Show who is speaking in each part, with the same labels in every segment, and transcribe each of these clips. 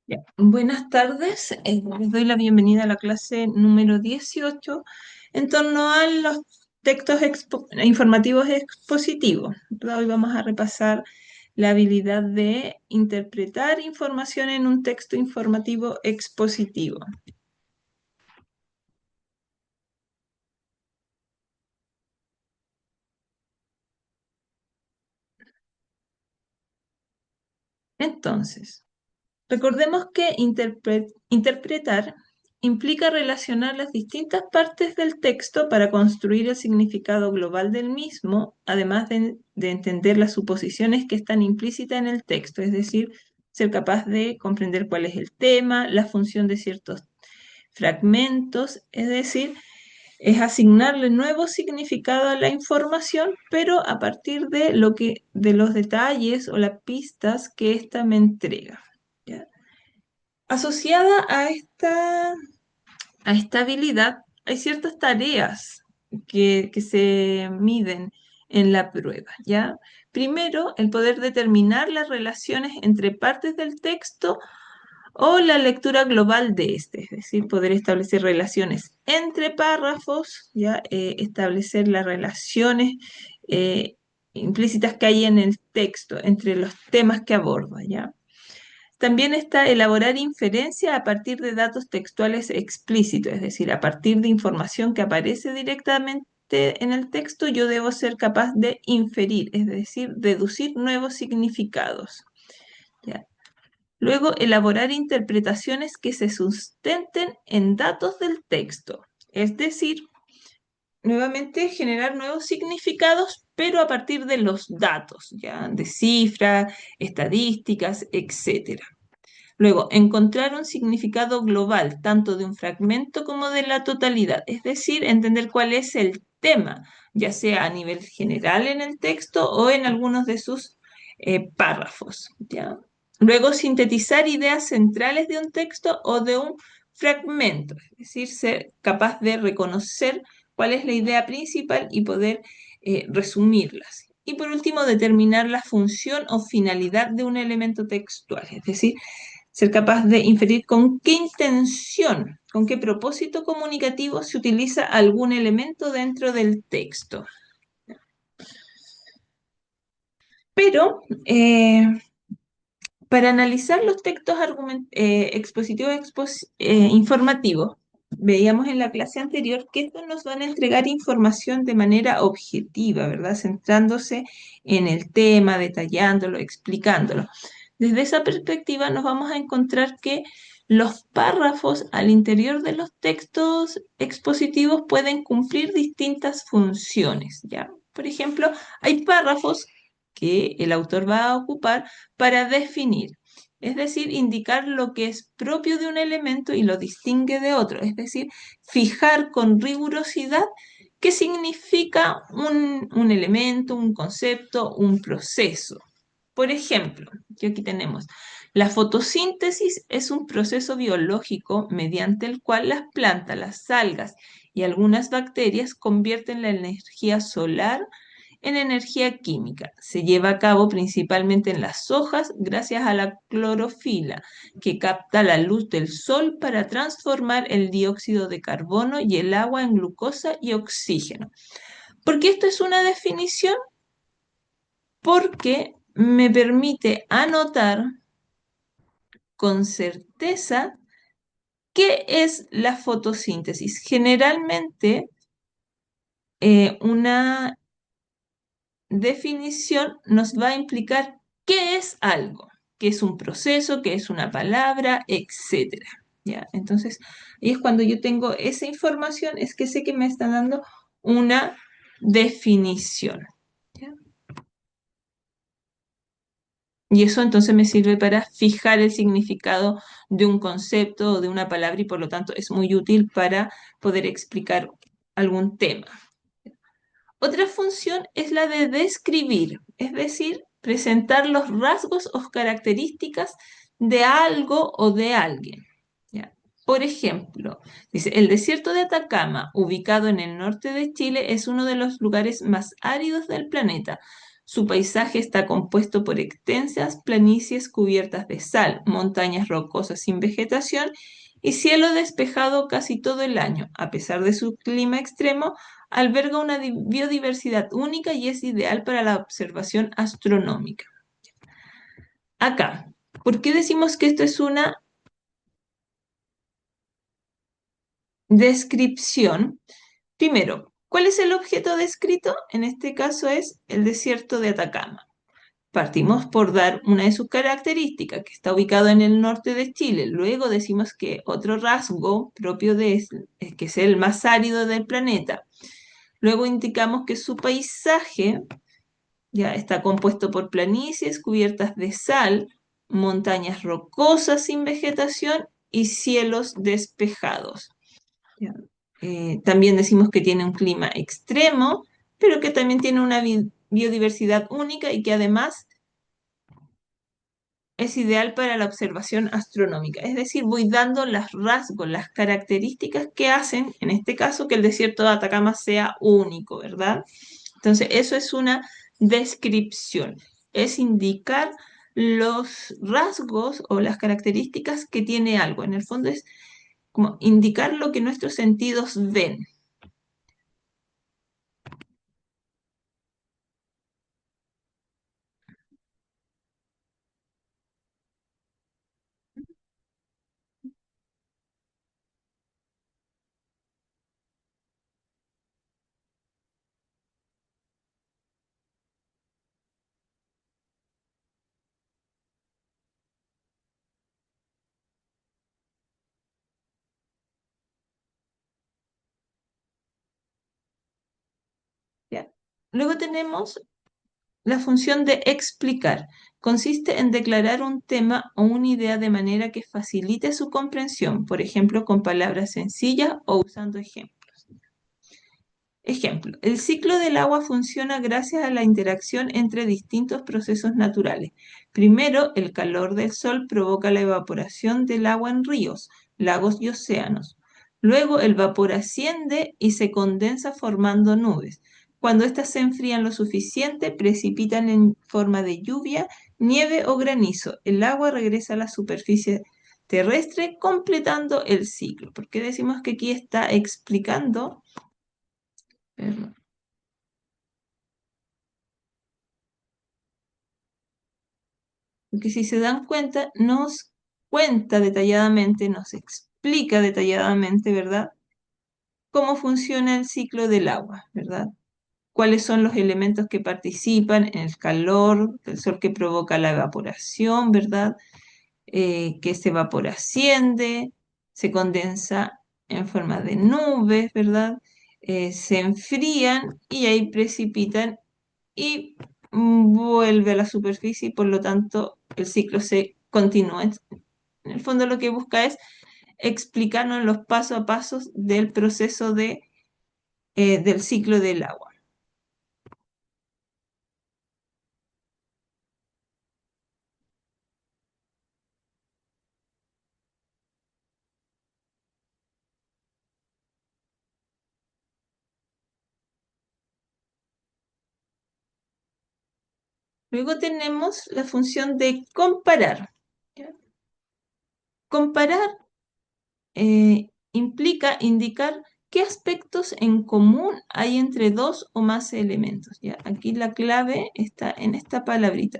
Speaker 1: Ya. Buenas tardes, les doy la bienvenida a la clase número 18 en torno a los textos informativos expositivos. Hoy vamos a repasar la habilidad de interpretar información en un texto informativo expositivo. Entonces, recordemos que interpretar implica relacionar las distintas partes del texto para construir el significado global del mismo, además de entender las suposiciones que están implícitas en el texto, es decir, ser capaz de comprender cuál es el tema, la función de ciertos fragmentos, es decir, es asignarle nuevo significado a la información, pero a partir de de los detalles o las pistas que ésta me entrega. ¿Ya? Asociada a esta habilidad, hay ciertas tareas que se miden en la prueba, ¿ya? Primero, el poder determinar las relaciones entre partes del texto o la lectura global de este, es decir, poder establecer relaciones entre párrafos, ¿ya? Establecer las relaciones eh, implícitas que hay en el texto entre los temas que aborda, ¿ya? También está elaborar inferencia a partir de datos textuales explícitos, es decir, a partir de información que aparece directamente en el texto, yo debo ser capaz de inferir, es decir, deducir nuevos significados. ¿Ya? Luego, elaborar interpretaciones que se sustenten en datos del texto, es decir, nuevamente generar nuevos significados, pero a partir de los datos, ¿ya? De cifras, estadísticas, etcétera. Luego, encontrar un significado global, tanto de un fragmento como de la totalidad, es decir, entender cuál es el tema, ya sea a nivel general en el texto o en algunos de sus párrafos, ¿ya? Luego, sintetizar ideas centrales de un texto o de un fragmento, es decir, ser capaz de reconocer cuál es la idea principal y poder resumirlas. Y por último, determinar la función o finalidad de un elemento textual, es decir, ser capaz de inferir con qué intención, con qué propósito comunicativo se utiliza algún elemento dentro del texto. Pero para analizar los textos expositivos informativos, veíamos en la clase anterior que estos nos van a entregar información de manera objetiva, ¿verdad? Centrándose en el tema, detallándolo, explicándolo. Desde esa perspectiva nos vamos a encontrar que los párrafos al interior de los textos expositivos pueden cumplir distintas funciones, ¿ya? Por ejemplo, hay párrafos que el autor va a ocupar para definir, es decir, indicar lo que es propio de un elemento y lo distingue de otro, es decir, fijar con rigurosidad qué significa un elemento, un concepto, un proceso. Por ejemplo, que aquí tenemos, la fotosíntesis es un proceso biológico mediante el cual las plantas, las algas y algunas bacterias convierten la energía solar en energía química. Se lleva a cabo principalmente en las hojas gracias a la clorofila, que capta la luz del sol para transformar el dióxido de carbono y el agua en glucosa y oxígeno. ¿Por qué esto es una definición? Porque me permite anotar con certeza qué es la fotosíntesis. Generalmente, una definición nos va a implicar qué es algo, qué es un proceso, qué es una palabra, etcétera. ¿Ya? Entonces, ahí es cuando yo tengo esa información, es que sé que me está dando una definición. ¿Ya? Y eso entonces me sirve para fijar el significado de un concepto o de una palabra y por lo tanto es muy útil para poder explicar algún tema. Otra función es la de describir, es decir, presentar los rasgos o características de algo o de alguien. ¿Ya? Por ejemplo, dice, el desierto de Atacama, ubicado en el norte de Chile, es uno de los lugares más áridos del planeta. Su paisaje está compuesto por extensas planicies cubiertas de sal, montañas rocosas sin vegetación y cielo despejado casi todo el año. A pesar de su clima extremo, alberga una biodiversidad única y es ideal para la observación astronómica. Acá, ¿por qué decimos que esto es una descripción? Primero, ¿cuál es el objeto descrito? En este caso es el desierto de Atacama. Partimos por dar una de sus características, que está ubicado en el norte de Chile. Luego decimos que otro rasgo propio de es que es el más árido del planeta. Luego indicamos que su paisaje ya está compuesto por planicies cubiertas de sal, montañas rocosas sin vegetación y cielos despejados. ¿Ya? También decimos que tiene un clima extremo, pero que también tiene una biodiversidad única y que además es ideal para la observación astronómica. Es decir, voy dando los rasgos, las características que hacen, en este caso, que el desierto de Atacama sea único, ¿verdad? Entonces, eso es una descripción, es indicar los rasgos o las características que tiene algo. En el fondo es como indicar lo que nuestros sentidos ven. ¿Ya? Luego tenemos la función de explicar. Consiste en declarar un tema o una idea de manera que facilite su comprensión, por ejemplo, con palabras sencillas o usando ejemplos. Ejemplo, el ciclo del agua funciona gracias a la interacción entre distintos procesos naturales. Primero, el calor del sol provoca la evaporación del agua en ríos, lagos y océanos. Luego, el vapor asciende y se condensa formando nubes. Cuando éstas se enfrían lo suficiente, precipitan en forma de lluvia, nieve o granizo. El agua regresa a la superficie terrestre, completando el ciclo. ¿Por qué decimos que aquí está explicando? Perdón. Porque si se dan cuenta, nos cuenta detalladamente, nos explica detalladamente, ¿verdad? Cómo funciona el ciclo del agua, ¿verdad? Cuáles son los elementos que participan en el calor del sol que provoca la evaporación, ¿verdad? Que ese vapor asciende, se condensa en forma de nubes, ¿verdad? Se enfrían y ahí precipitan y vuelve a la superficie y por lo tanto el ciclo se continúa. En el fondo lo que busca es explicarnos los pasos a pasos del proceso del ciclo del agua. Luego tenemos la función de comparar. ¿Ya? Comparar implica indicar qué aspectos en común hay entre dos o más elementos. ¿Ya? Aquí la clave está en esta palabrita.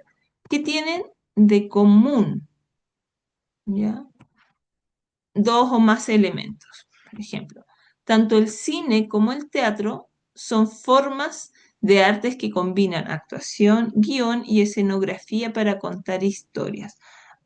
Speaker 1: ¿Qué tienen de común? ¿Ya? Dos o más elementos. Por ejemplo, tanto el cine como el teatro son formas de artes que combinan actuación, guión y escenografía para contar historias.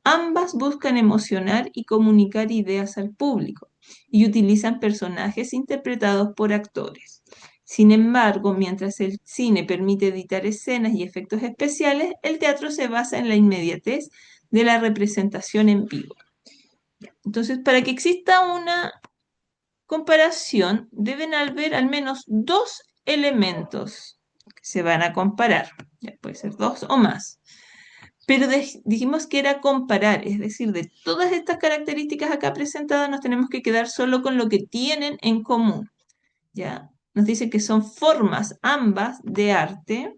Speaker 1: Ambas buscan emocionar y comunicar ideas al público y utilizan personajes interpretados por actores. Sin embargo, mientras el cine permite editar escenas y efectos especiales, el teatro se basa en la inmediatez de la representación en vivo. Entonces, para que exista una comparación, deben haber al menos dos elementos que se van a comparar. Ya puede ser dos o más. Pero dijimos que era comparar, es decir, de todas estas características acá presentadas nos tenemos que quedar solo con lo que tienen en común. ¿Ya? Nos dice que son formas ambas de arte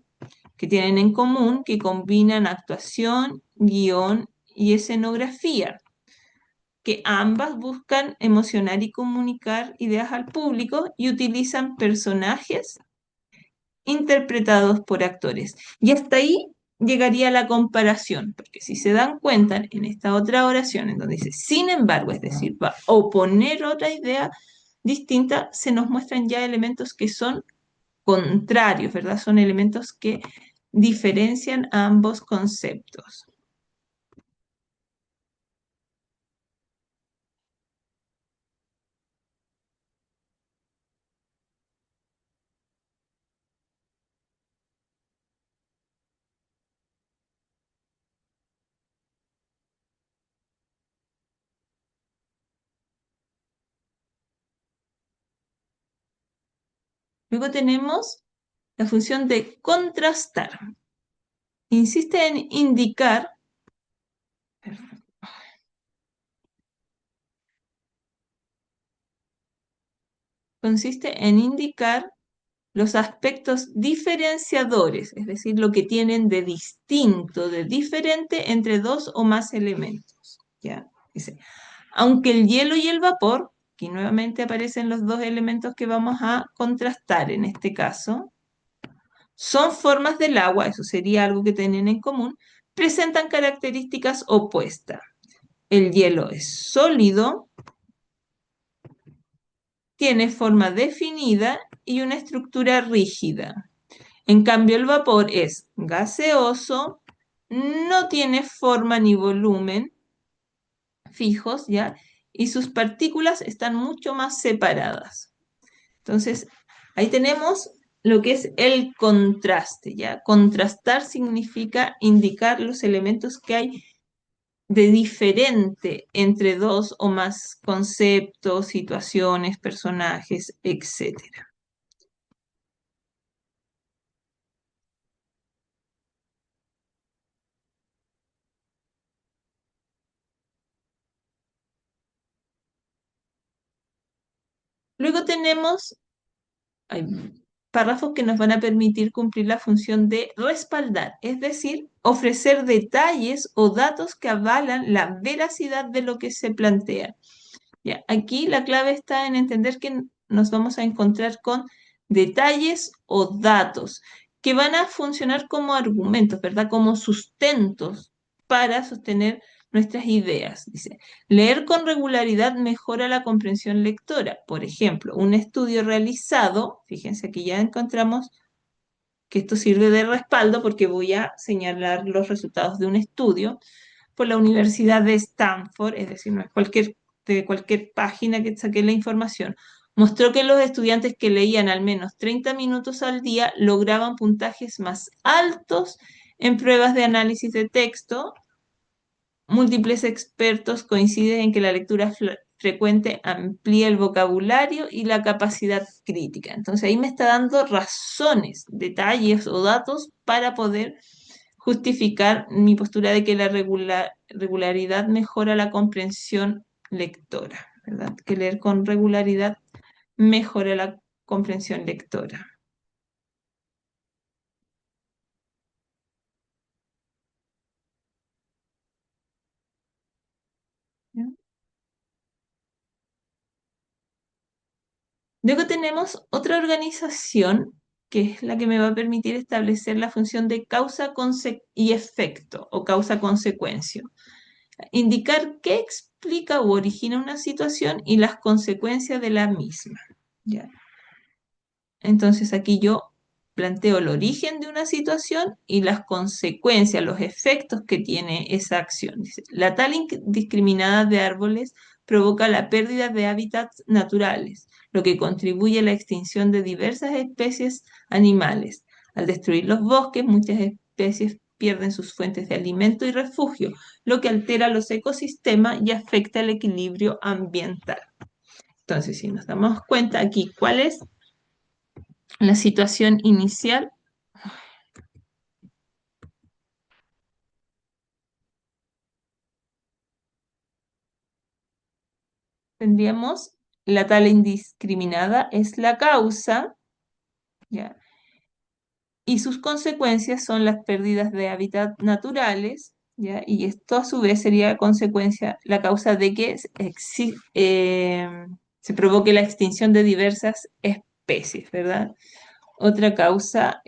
Speaker 1: que tienen en común que combinan actuación, guión y escenografía, que ambas buscan emocionar y comunicar ideas al público y utilizan personajes interpretados por actores. Y hasta ahí llegaría la comparación, porque si se dan cuenta en esta otra oración en donde dice, sin embargo, es decir, va a oponer otra idea distinta, se nos muestran ya elementos que son contrarios, ¿verdad? Son elementos que diferencian ambos conceptos. Luego tenemos la función de contrastar. Insiste en indicar, consiste en indicar los aspectos diferenciadores, es decir, lo que tienen de distinto, de diferente entre dos o más elementos. ¿Ya? Dice, aunque el hielo y el vapor, aquí nuevamente aparecen los dos elementos que vamos a contrastar en este caso, son formas del agua, eso sería algo que tienen en común, presentan características opuestas. El hielo es sólido, tiene forma definida y una estructura rígida. En cambio, el vapor es gaseoso, no tiene forma ni volumen fijos, ¿ya? Y sus partículas están mucho más separadas. Entonces, ahí tenemos lo que es el contraste, ¿ya? Contrastar significa indicar los elementos que hay de diferente entre dos o más conceptos, situaciones, personajes, etcétera. Luego tenemos hay párrafos que nos van a permitir cumplir la función de respaldar, es decir, ofrecer detalles o datos que avalan la veracidad de lo que se plantea. Ya, aquí la clave está en entender que nos vamos a encontrar con detalles o datos que van a funcionar como argumentos, ¿verdad? Como sustentos para sostener nuestras ideas. Dice, leer con regularidad mejora la comprensión lectora. Por ejemplo, un estudio realizado, fíjense aquí ya encontramos que esto sirve de respaldo porque voy a señalar los resultados de un estudio por la Universidad de Stanford, es decir, no es de cualquier página que saqué la información, mostró que los estudiantes que leían al menos 30 minutos al día lograban puntajes más altos en pruebas de análisis de texto. Múltiples expertos coinciden en que la lectura frecuente amplía el vocabulario y la capacidad crítica. Entonces ahí me está dando razones, detalles o datos para poder justificar mi postura de que la regularidad mejora la comprensión lectora, ¿verdad? Que leer con regularidad mejora la comprensión lectora. ¿Ya? Luego tenemos otra organización que es la que me va a permitir establecer la función de causa y efecto o causa-consecuencia. Indicar qué explica u origina una situación y las consecuencias de la misma. ¿Ya? Entonces aquí yo planteo el origen de una situación y las consecuencias, los efectos que tiene esa acción. Dice, la tala indiscriminada de árboles provoca la pérdida de hábitats naturales, lo que contribuye a la extinción de diversas especies animales. Al destruir los bosques, muchas especies pierden sus fuentes de alimento y refugio, lo que altera los ecosistemas y afecta el equilibrio ambiental. Entonces, si nos damos cuenta aquí, ¿cuál es la situación inicial? Tendríamos la tala indiscriminada es la causa, ¿ya? y sus consecuencias son las pérdidas de hábitats naturales, ¿ya? Y esto a su vez sería consecuencia, la causa de que se provoque la extinción de diversas especies, ¿verdad? Otra causa,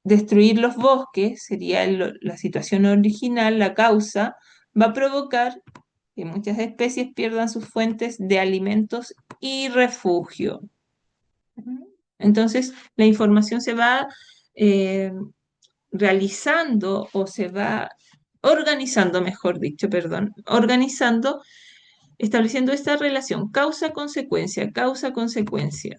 Speaker 1: destruir los bosques, sería la situación original, la causa, va a provocar que muchas especies pierdan sus fuentes de alimentos y refugio. Entonces, la información se va eh, realizando o se va organizando, mejor dicho, perdón, organizando, estableciendo esta relación causa-consecuencia, causa-consecuencia.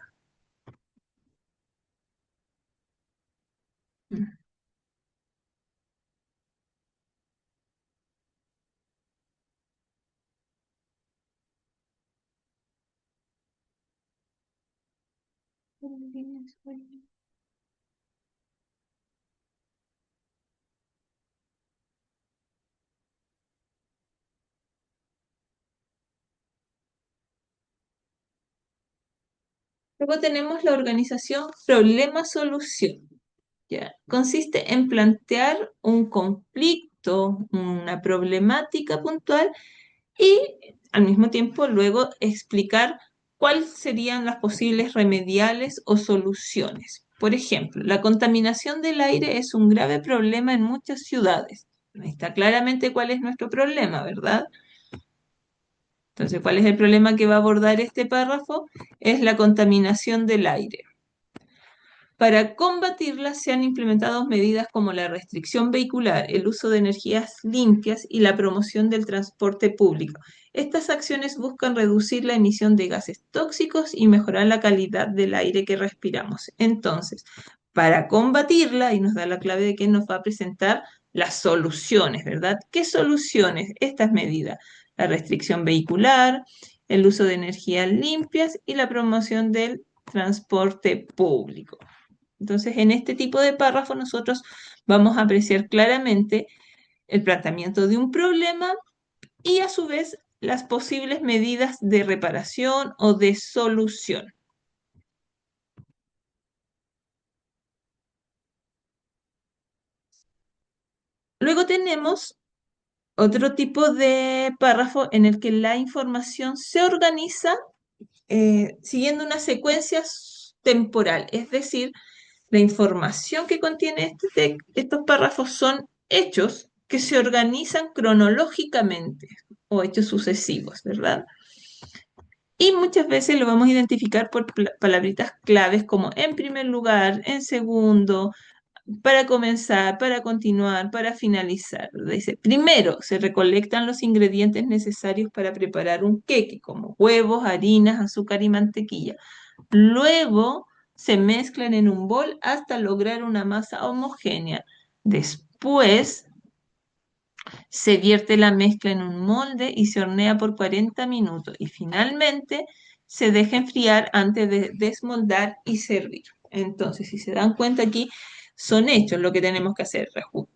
Speaker 1: Luego tenemos la organización problema-solución. ¿Ya? Consiste en plantear un conflicto, una problemática puntual y al mismo tiempo luego explicar cuáles serían las posibles remediales o soluciones. Por ejemplo, la contaminación del aire es un grave problema en muchas ciudades. Ahí está claramente cuál es nuestro problema, ¿verdad? Entonces, ¿cuál es el problema que va a abordar este párrafo? Es la contaminación del aire. Para combatirla se han implementado medidas como la restricción vehicular, el uso de energías limpias y la promoción del transporte público. Estas acciones buscan reducir la emisión de gases tóxicos y mejorar la calidad del aire que respiramos. Entonces, para combatirla, y nos da la clave de que nos va a presentar las soluciones, ¿verdad? ¿Qué soluciones? Estas medidas. La restricción vehicular, el uso de energías limpias y la promoción del transporte público. Entonces, en este tipo de párrafo nosotros vamos a apreciar claramente el planteamiento de un problema y a su vez las posibles medidas de reparación o de solución. Luego tenemos otro tipo de párrafo en el que la información se organiza siguiendo una secuencia temporal, es decir, la información que contiene estos párrafos son hechos que se organizan cronológicamente o hechos sucesivos, ¿verdad? Y muchas veces lo vamos a identificar por palabritas claves como en primer lugar, en segundo, para comenzar, para continuar, para finalizar. Dice, primero se recolectan los ingredientes necesarios para preparar un queque, como huevos, harinas, azúcar y mantequilla. Luego se mezclan en un bol hasta lograr una masa homogénea. Después se vierte la mezcla en un molde y se hornea por 40 minutos. Y finalmente se deja enfriar antes de desmoldar y servir. Entonces, si se dan cuenta aquí, son hechos lo que tenemos que hacer,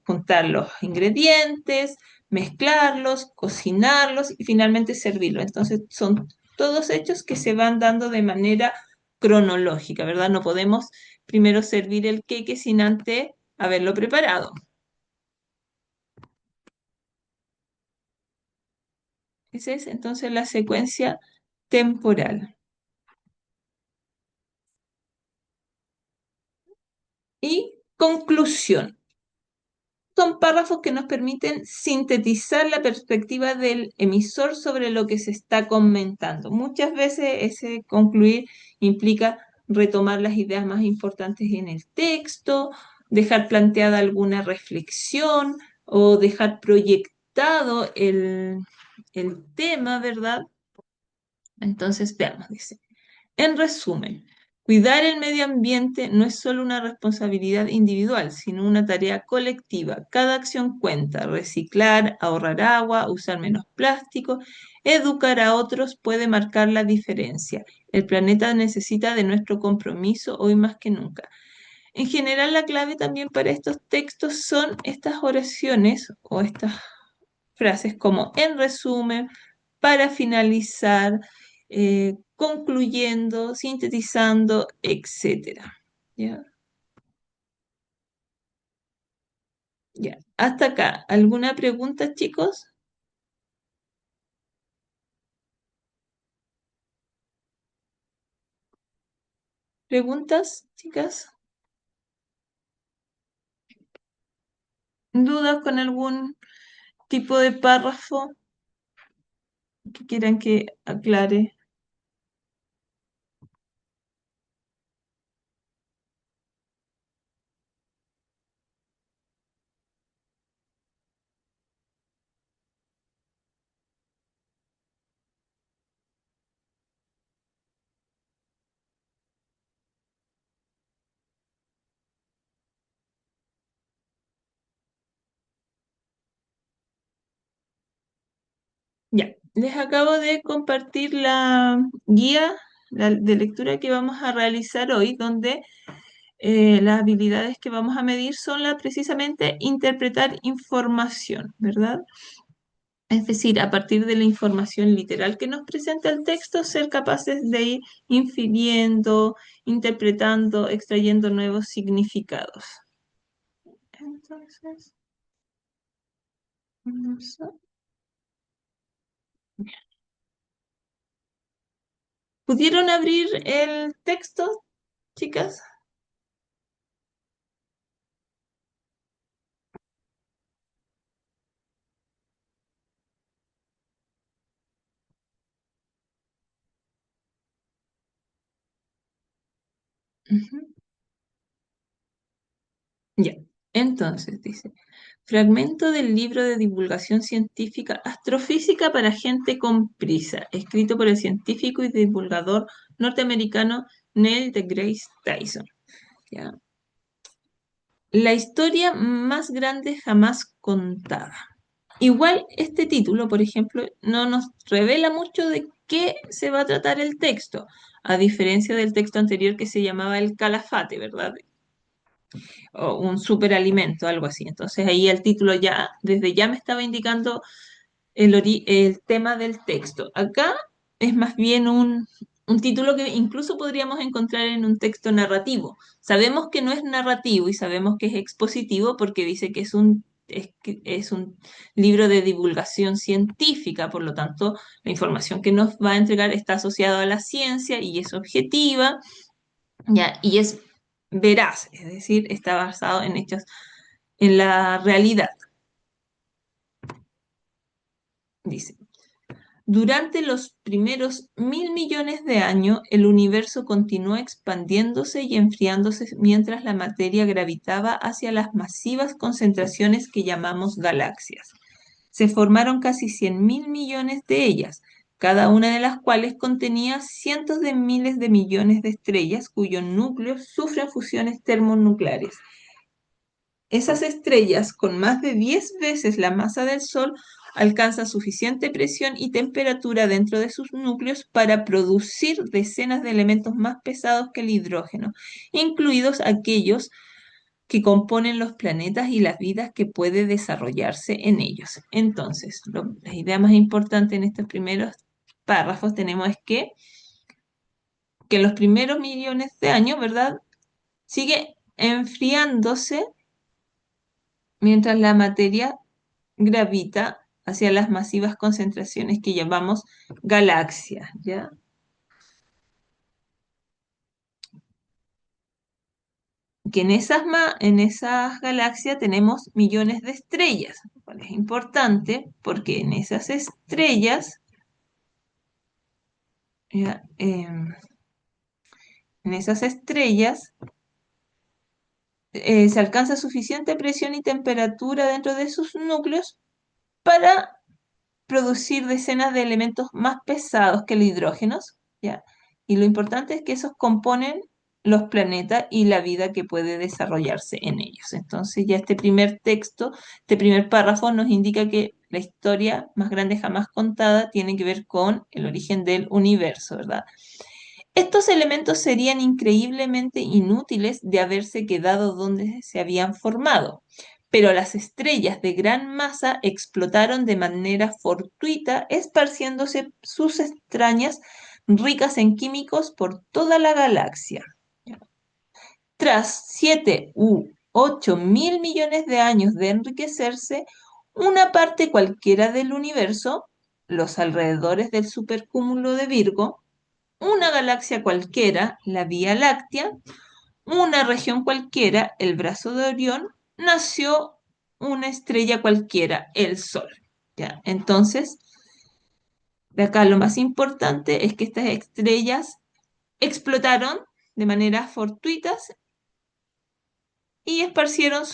Speaker 1: juntar los ingredientes, mezclarlos, cocinarlos y finalmente servirlos. Entonces, son todos hechos que se van dando de manera cronológica, ¿verdad? No podemos primero servir el queque sin antes haberlo preparado. Esa es entonces la secuencia temporal. Y conclusión. Son párrafos que nos permiten sintetizar la perspectiva del emisor sobre lo que se está comentando. Muchas veces ese concluir implica retomar las ideas más importantes en el texto, dejar planteada alguna reflexión o dejar proyectado el tema, ¿verdad? Entonces, veamos, dice. En resumen, cuidar el medio ambiente no es solo una responsabilidad individual, sino una tarea colectiva. Cada acción cuenta. Reciclar, ahorrar agua, usar menos plástico, educar a otros puede marcar la diferencia. El planeta necesita de nuestro compromiso hoy más que nunca. En general, la clave también para estos textos son estas oraciones o estas frases como en resumen, para finalizar, concluyendo, sintetizando, etcétera. ¿Ya? Ya. Hasta acá. ¿Alguna pregunta, chicos? ¿Preguntas, chicas? ¿Dudas con algún tipo de párrafo que quieran que aclare? Ya, les acabo de compartir la guía de lectura que vamos a realizar hoy, donde las habilidades que vamos a medir son precisamente interpretar información, ¿verdad? Es decir, a partir de la información literal que nos presenta el texto, ser capaces de ir infiriendo, interpretando, extrayendo nuevos significados. Entonces, vamos a- ¿pudieron abrir el texto, chicas? Ujú. Ya, entonces dice, fragmento del libro de divulgación científica Astrofísica para gente con prisa, escrito por el científico y divulgador norteamericano Neil deGrasse Tyson. ¿Ya? La historia más grande jamás contada. Igual este título, por ejemplo, no nos revela mucho de qué se va a tratar el texto, a diferencia del texto anterior que se llamaba el Calafate, ¿verdad? O un superalimento, algo así. Entonces ahí el título ya, desde ya me estaba indicando el tema del texto. Acá es más bien un título que incluso podríamos encontrar en un texto narrativo. Sabemos que no es narrativo y sabemos que es expositivo porque dice que es un libro de divulgación científica, por lo tanto, la información que nos va a entregar está asociada a la ciencia y es objetiva, ¿ya? Y es veraz, es decir, está basado en hechos, en la realidad, dice. Durante los primeros 1.000 millones de años, el universo continuó expandiéndose y enfriándose mientras la materia gravitaba hacia las masivas concentraciones que llamamos galaxias. Se formaron casi 100.000 millones de ellas, cada una de las cuales contenía cientos de miles de millones de estrellas cuyos núcleos sufren fusiones termonucleares. Esas estrellas, con más de 10 veces la masa del Sol, alcanzan suficiente presión y temperatura dentro de sus núcleos para producir decenas de elementos más pesados que el hidrógeno, incluidos aquellos que componen los planetas y las vidas que puede desarrollarse en ellos. Entonces, la idea más importante en estos primeros párrafos tenemos es que en los primeros millones de años, ¿verdad? Sigue enfriándose mientras la materia gravita hacia las masivas concentraciones que llamamos galaxias, ¿ya? Que en esas galaxias tenemos millones de estrellas, lo cual es importante porque ¿ya? En esas estrellas se alcanza suficiente presión y temperatura dentro de sus núcleos para producir decenas de elementos más pesados que el hidrógeno, ¿ya? Y lo importante es que esos componen los planetas y la vida que puede desarrollarse en ellos. Entonces ya este primer texto, este primer párrafo nos indica que la historia más grande jamás contada tiene que ver con el origen del universo, ¿verdad? Estos elementos serían increíblemente inútiles de haberse quedado donde se habían formado, pero las estrellas de gran masa explotaron de manera fortuita, esparciéndose sus extrañas ricas en químicos por toda la galaxia. Tras 7 u 8 mil millones de años de enriquecerse, una parte cualquiera del universo, los alrededores del supercúmulo de Virgo, una galaxia cualquiera, la Vía Láctea, una región cualquiera, el brazo de Orión, nació una estrella cualquiera, el Sol. ¿Ya? Entonces, de acá lo más importante es que estas estrellas explotaron de manera fortuitas y esparcieron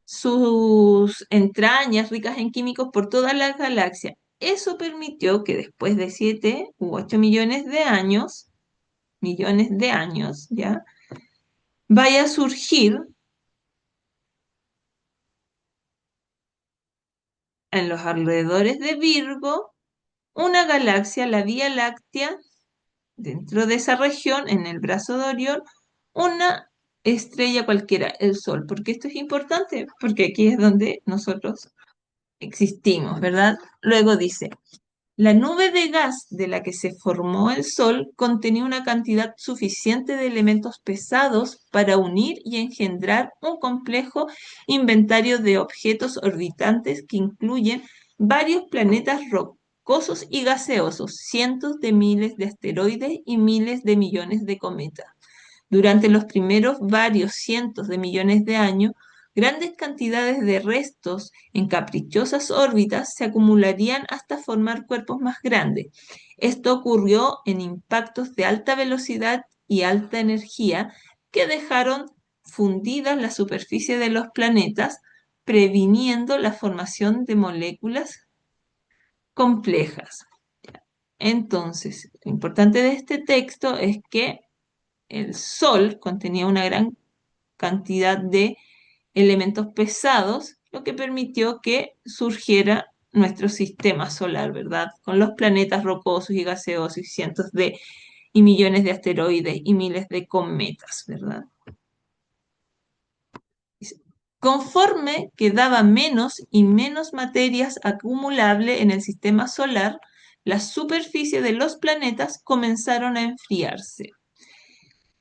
Speaker 1: sus entrañas ricas en químicos por toda la galaxia. Eso permitió que después de 7 u 8 millones de años, ¿ya? Vaya a surgir en los alrededores de Virgo una galaxia, la Vía Láctea, dentro de esa región, en el brazo de Orión, una estrella cualquiera, el Sol. ¿Por qué esto es importante? Porque aquí es donde nosotros existimos, ¿verdad? Luego dice, la nube de gas de la que se formó el Sol contenía una cantidad suficiente de elementos pesados para unir y engendrar un complejo inventario de objetos orbitantes que incluyen varios planetas rocosos y gaseosos, cientos de miles de asteroides y miles de millones de cometas. Durante los primeros varios cientos de millones de años, grandes cantidades de restos en caprichosas órbitas se acumularían hasta formar cuerpos más grandes. Esto ocurrió en impactos de alta velocidad y alta energía que dejaron fundidas la superficie de los planetas, previniendo la formación de moléculas complejas. Entonces, lo importante de este texto es que el Sol contenía una gran cantidad de elementos pesados, lo que permitió que surgiera nuestro sistema solar, ¿verdad? Con los planetas rocosos y gaseosos y cientos de y millones de asteroides y miles de cometas, ¿verdad? Conforme quedaba menos y menos materias acumulable en el sistema solar, la superficie de los planetas comenzaron a enfriarse.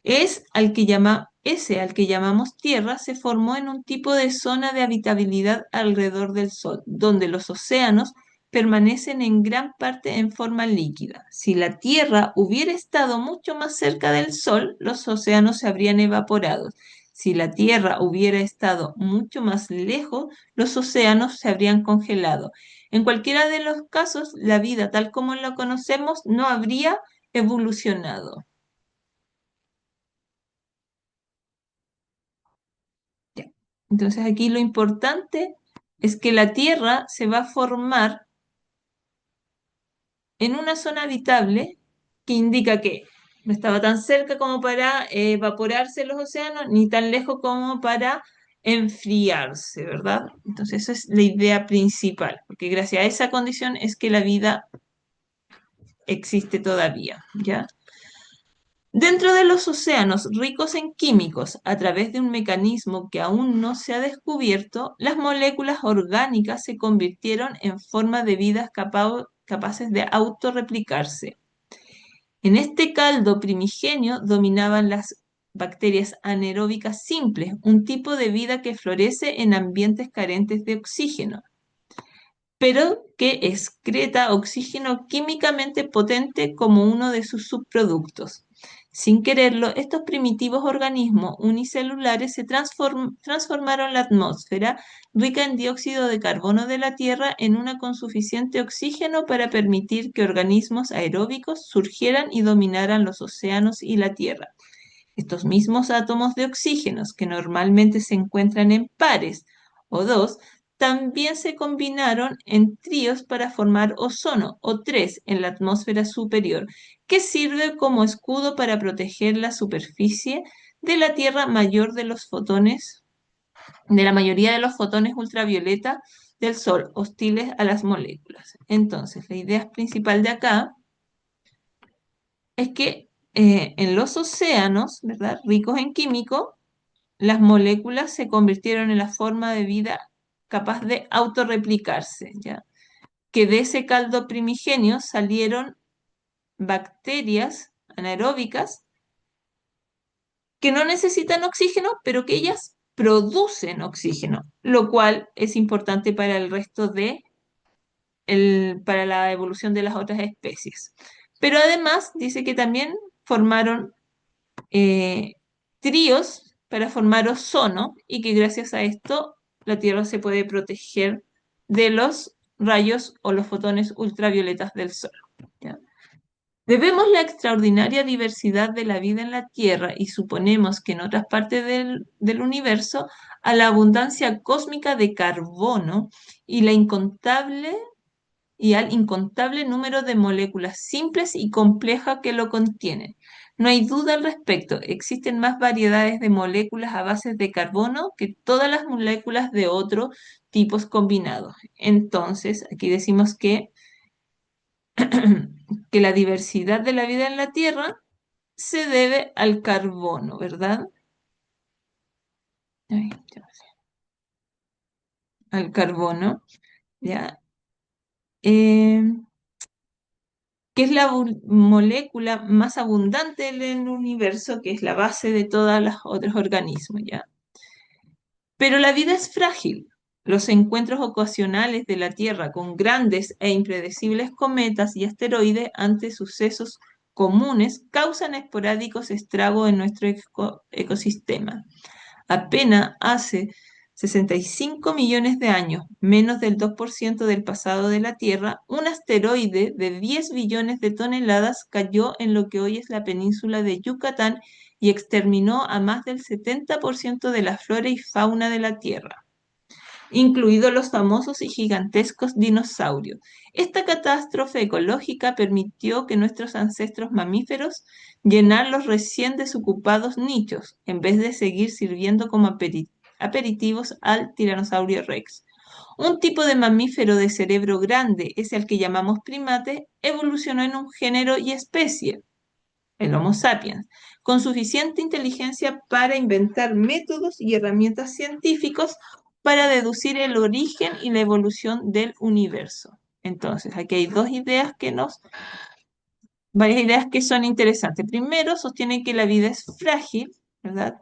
Speaker 1: Ese al que llamamos Tierra se formó en un tipo de zona de habitabilidad alrededor del Sol, donde los océanos permanecen en gran parte en forma líquida. Si la Tierra hubiera estado mucho más cerca del Sol, los océanos se habrían evaporado. Si la Tierra hubiera estado mucho más lejos, los océanos se habrían congelado. En cualquiera de los casos, la vida tal como la conocemos no habría evolucionado. Ya. Entonces aquí lo importante es que la Tierra se va a formar en una zona habitable que indica que no estaba tan cerca como para evaporarse los océanos, ni tan lejos como para enfriarse, ¿verdad? Entonces esa es la idea principal, porque gracias a esa condición es que la vida existe todavía, ¿ya? Dentro de los océanos ricos en químicos, a través de un mecanismo que aún no se ha descubierto, las moléculas orgánicas se convirtieron en forma de vidas capaces de autorreplicarse. En este caldo primigenio dominaban las bacterias anaeróbicas simples, un tipo de vida que florece en ambientes carentes de oxígeno, pero que excreta oxígeno químicamente potente como uno de sus subproductos. Sin quererlo, estos primitivos organismos unicelulares se transformaron la atmósfera rica en dióxido de carbono de la Tierra en una con suficiente oxígeno para permitir que organismos aeróbicos surgieran y dominaran los océanos y la Tierra. Estos mismos átomos de oxígenos, que normalmente se encuentran en pares o dos, también se combinaron en tríos para formar ozono, o tres, en la atmósfera superior, que sirve como escudo para proteger la superficie de la Tierra mayor de los fotones, de la mayoría de los fotones ultravioleta del Sol, hostiles a las moléculas. Entonces, la idea principal de acá es que en los océanos, ¿verdad? Ricos en químicos, las moléculas se convirtieron en la forma de vida capaz de autorreplicarse, ¿ya? que de ese caldo primigenio salieron bacterias anaeróbicas que no necesitan oxígeno, pero que ellas producen oxígeno, lo cual es importante para el resto para la evolución de las otras especies. Pero además dice que también formaron eh, tríos para formar ozono y que gracias a esto la Tierra se puede proteger de los rayos o los fotones ultravioletas del Sol. ¿Ya? Debemos la extraordinaria diversidad de la vida en la Tierra y suponemos que en otras partes del universo a la abundancia cósmica de carbono y la incontable y al incontable número de moléculas simples y complejas que lo contienen. No hay duda al respecto, existen más variedades de moléculas a base de carbono que todas las moléculas de otros tipos combinados. Entonces, aquí decimos que la diversidad de la vida en la Tierra se debe al carbono, ¿verdad? Ay, al carbono, ¿ya? Eh, que es la molécula más abundante en el universo, que es la base de todos los otros organismos, ¿ya? Pero la vida es frágil. Los encuentros ocasionales de la Tierra con grandes e impredecibles cometas y asteroides ante sucesos comunes causan esporádicos estragos en nuestro ecosistema. Apenas hace 65 millones de años, menos del 2% del pasado de la Tierra, un asteroide de 10 billones de toneladas cayó en lo que hoy es la península de Yucatán y exterminó a más del 70% de la flora y fauna de la Tierra, incluidos los famosos y gigantescos dinosaurios. Esta catástrofe ecológica permitió que nuestros ancestros mamíferos llenar los recién desocupados nichos, en vez de seguir sirviendo como aperitivos al tiranosaurio Rex. Un tipo de mamífero de cerebro grande, ese al que llamamos primate, evolucionó en un género y especie, el Homo sapiens, con suficiente inteligencia para inventar métodos y herramientas científicos para deducir el origen y la evolución del universo. Entonces, aquí hay varias ideas que son interesantes. Primero, sostiene que la vida es frágil, ¿verdad?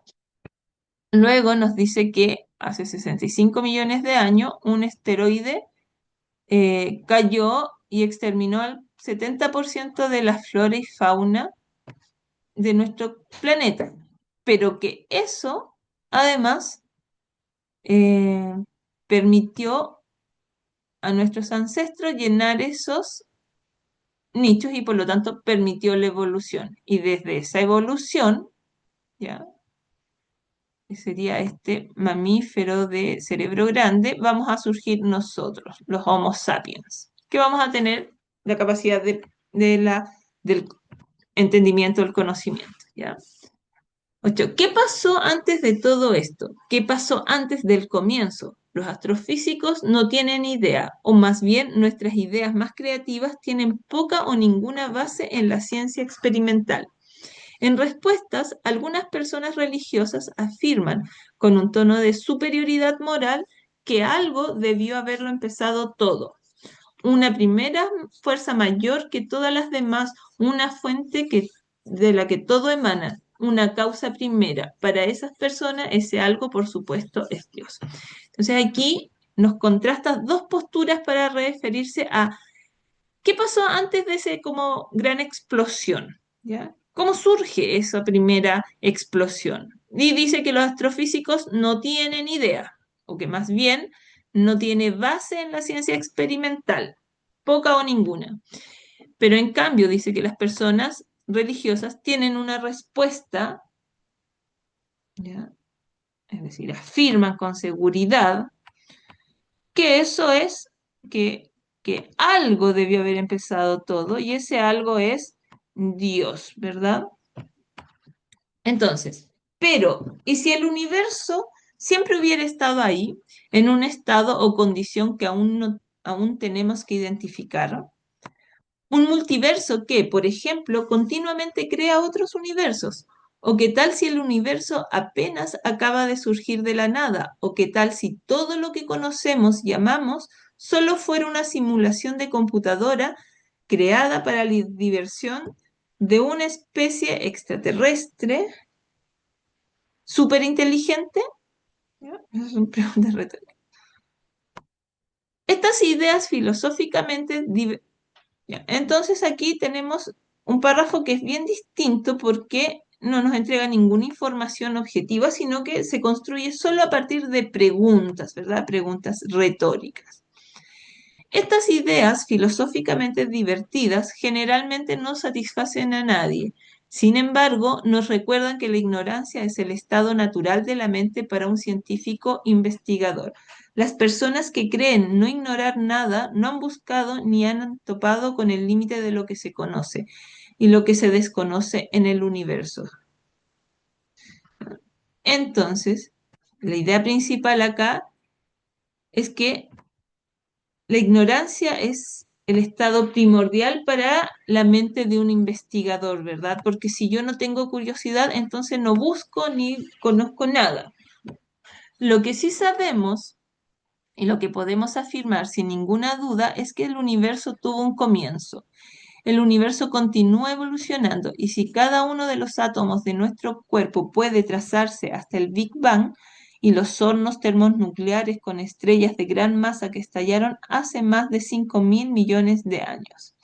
Speaker 1: Luego nos dice que hace 65 millones de años un asteroide cayó y exterminó al 70% de la flora y fauna de nuestro planeta, pero que eso además eh, permitió a nuestros ancestros llenar esos nichos y por lo tanto permitió la evolución. Y desde esa evolución, ya, que sería este mamífero de cerebro grande, vamos a surgir nosotros, los Homo sapiens, que vamos a tener la capacidad del entendimiento, del conocimiento, ¿ya? 8. ¿Qué pasó antes de todo esto? ¿Qué pasó antes del comienzo? Los astrofísicos no tienen idea, o más bien nuestras ideas más creativas tienen poca o ninguna base en la ciencia experimental. En respuestas, algunas personas religiosas afirman con un tono de superioridad moral que algo debió haberlo empezado todo. Una primera fuerza mayor que todas las demás, una fuente de la que todo emana, una causa primera. Para esas personas, ese algo, por supuesto, es Dios. Entonces aquí nos contrasta dos posturas para referirse a qué pasó antes de ese como gran explosión, ¿ya? ¿Cómo surge esa primera explosión? Y dice que los astrofísicos no tienen idea, o que más bien no tiene base en la ciencia experimental, poca o ninguna. Pero en cambio dice que las personas religiosas tienen una respuesta, ¿ya? Es decir, afirman con seguridad que eso es que algo debió haber empezado todo y ese algo es Dios, ¿verdad? Entonces, pero, ¿y si el universo siempre hubiera estado ahí, en un estado o condición que aún tenemos que identificar? Un multiverso que, por ejemplo, continuamente crea otros universos. ¿O qué tal si el universo apenas acaba de surgir de la nada? ¿O qué tal si todo lo que conocemos y amamos solo fuera una simulación de computadora creada para la diversión de una especie extraterrestre superinteligente? ¿Ya? Esas son preguntas retóricas. Estas ideas filosóficamente... Ya, entonces aquí tenemos un párrafo que es bien distinto porque no nos entrega ninguna información objetiva, sino que se construye solo a partir de preguntas, ¿verdad? Preguntas retóricas. Estas ideas filosóficamente divertidas generalmente no satisfacen a nadie. Sin embargo, nos recuerdan que la ignorancia es el estado natural de la mente para un científico investigador. Las personas que creen no ignorar nada no han buscado ni han topado con el límite de lo que se conoce y lo que se desconoce en el universo. Entonces, la idea principal acá es que la ignorancia es el estado primordial para la mente de un investigador, ¿verdad? Porque si yo no tengo curiosidad, entonces no busco ni conozco nada. Lo que sí sabemos y lo que podemos afirmar sin ninguna duda es que el universo tuvo un comienzo. El universo continúa evolucionando y si cada uno de los átomos de nuestro cuerpo puede trazarse hasta el Big Bang y los hornos termonucleares con estrellas de gran masa que estallaron hace más de 5.000 millones de años.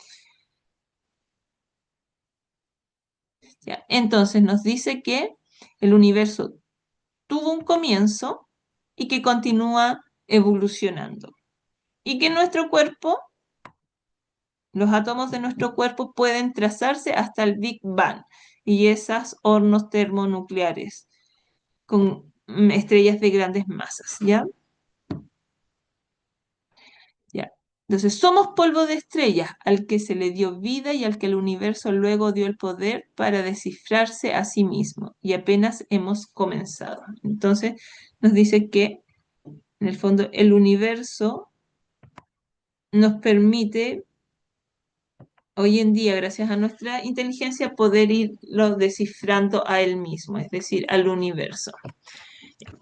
Speaker 1: ¿Ya? Entonces nos dice que el universo tuvo un comienzo y que continúa evolucionando. Y que nuestro cuerpo, los átomos de nuestro cuerpo pueden trazarse hasta el Big Bang y esos hornos termonucleares con estrellas de grandes masas, ¿ya? ¿Ya? Entonces, somos polvo de estrellas al que se le dio vida y al que el universo luego dio el poder para descifrarse a sí mismo. Y apenas hemos comenzado. Entonces, nos dice que, en el fondo, el universo nos permite, hoy en día, gracias a nuestra inteligencia, poder irlo descifrando a él mismo, es decir, al universo.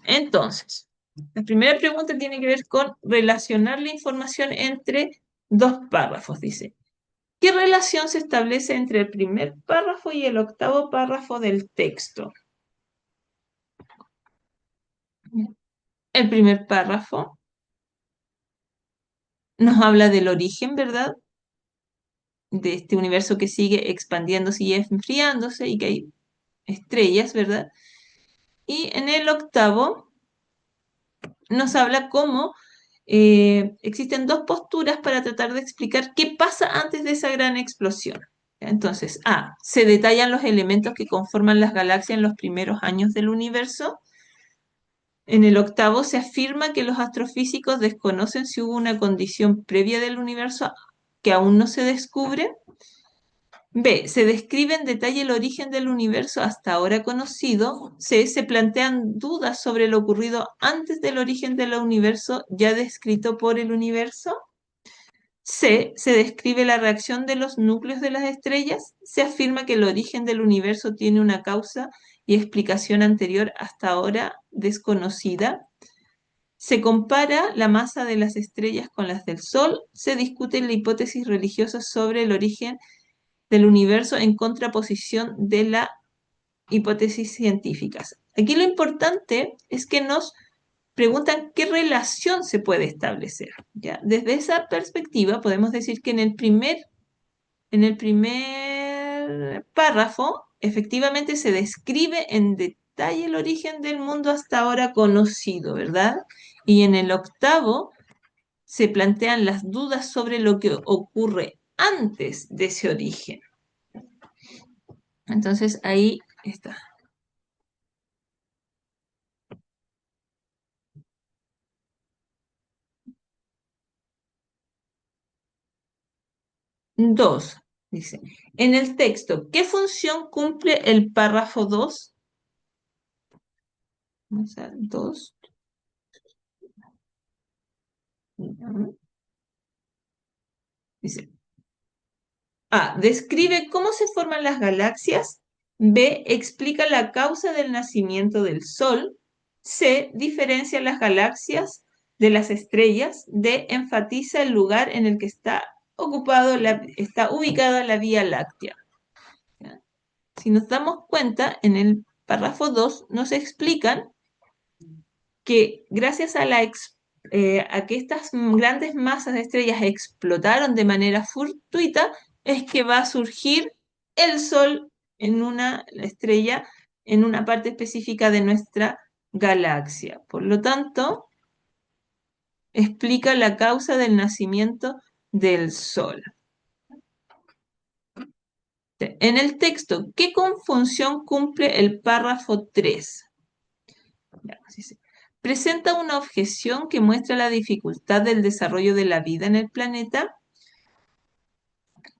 Speaker 1: Entonces, la primera pregunta tiene que ver con relacionar la información entre dos párrafos, dice. ¿Qué relación se establece entre el primer párrafo y el octavo párrafo del texto? El primer párrafo nos habla del origen, ¿verdad? De este universo que sigue expandiéndose y enfriándose y que hay estrellas, ¿verdad? Y en el octavo nos habla cómo existen dos posturas para tratar de explicar qué pasa antes de esa gran explosión. Entonces, A, se detallan los elementos que conforman las galaxias en los primeros años del universo. En el octavo se afirma que los astrofísicos desconocen si hubo una condición previa del universo que aún no se descubre. B. Se describe en detalle el origen del universo hasta ahora conocido. C. Se plantean dudas sobre lo ocurrido antes del origen del universo ya descrito por el universo. C. Se describe la reacción de los núcleos de las estrellas. Se afirma que el origen del universo tiene una causa y explicación anterior hasta ahora desconocida. Se compara la masa de las estrellas con las del Sol. Se discute la hipótesis religiosa sobre el origen del universo en contraposición de la hipótesis científicas. Aquí lo importante es que nos preguntan qué relación se puede establecer. ¿Ya? Desde esa perspectiva podemos decir que en el primer párrafo efectivamente se describe en detalle el origen del mundo hasta ahora conocido, ¿verdad? Y en el octavo se plantean las dudas sobre lo que ocurre antes de ese origen. Entonces ahí está. 2 dice, en el texto, ¿qué función cumple el párrafo 2? Vamos a 2. Dice, A, describe cómo se forman las galaxias. B, explica la causa del nacimiento del Sol. C, diferencia las galaxias de las estrellas. D, enfatiza el lugar en el que está ubicada la Vía Láctea. ¿Ya? Si nos damos cuenta, en el párrafo 2 nos explican que gracias a que estas grandes masas de estrellas explotaron de manera fortuita, es que va a surgir el Sol en una estrella, en una parte específica de nuestra galaxia. Por lo tanto, explica la causa del nacimiento del Sol. En el texto, ¿qué función cumple el párrafo 3? Ya, así se- Presenta una objeción que muestra la dificultad del desarrollo de la vida en el planeta.